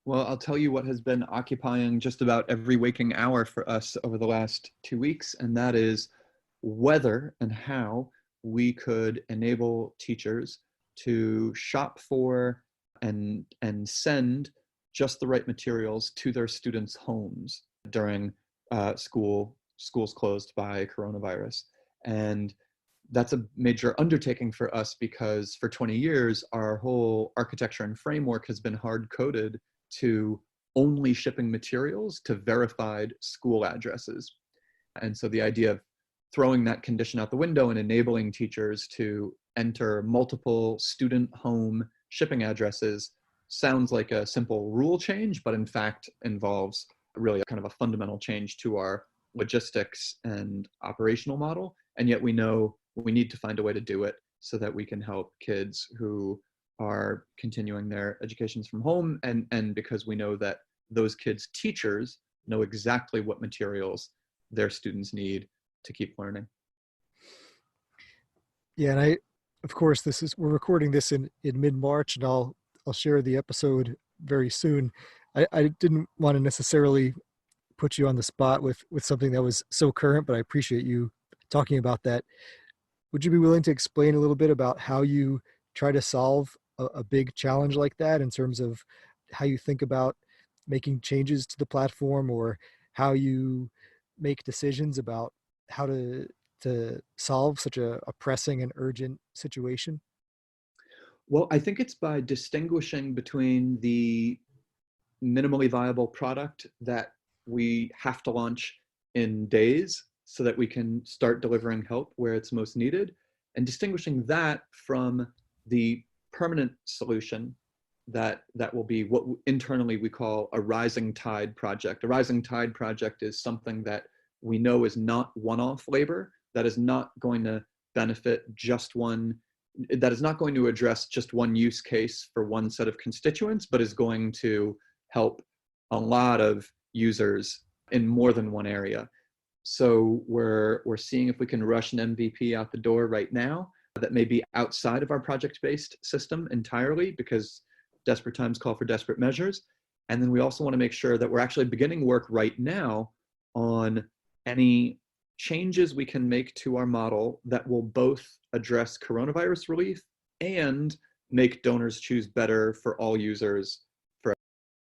Well, I'll tell you what has been occupying just about every waking hour for us over the last 2 weeks, and that is whether and how we could enable teachers to shop for and send just the right materials to their students' homes during schools closed by coronavirus. And that's a major undertaking for us because for 20 years, our whole architecture and framework has been hard coded to only shipping materials to verified school addresses. And so the idea of throwing that condition out the window and enabling teachers to enter multiple student home shipping addresses sounds like a simple rule change, but in fact involves really a kind of a fundamental change to our logistics and operational model. And yet we know we need to find a way to do it so that we can help kids who are continuing their educations from home, and because we know that those kids' teachers know exactly what materials their students need to keep learning. Yeah, and of course, we're recording this in mid-March, and I'll share the episode very soon. I didn't want to necessarily put you on the spot with something that was so current, but I appreciate you talking about that. Would you be willing to explain a little bit about how you try to solve a big challenge like that in terms of how you think about making changes to the platform, or how you make decisions about how to solve such a pressing and urgent situation? Well, I think it's by distinguishing between the minimally viable product that we have to launch in days so that we can start delivering help where it's most needed, and distinguishing that from the permanent solution that will be what internally we call a rising tide project. A rising tide project is something that we know is not one-off labor, that is not going to benefit just one, that is not going to address just one use case for one set of constituents, but is going to help a lot of users in more than one area. So we're seeing if we can rush an MVP out the door right now that may be outside of our project-based system entirely, because desperate times call for desperate measures. And then we also want to make sure that we're actually beginning work right now on any changes we can make to our model that will both address coronavirus relief and make DonorsChoose better for all users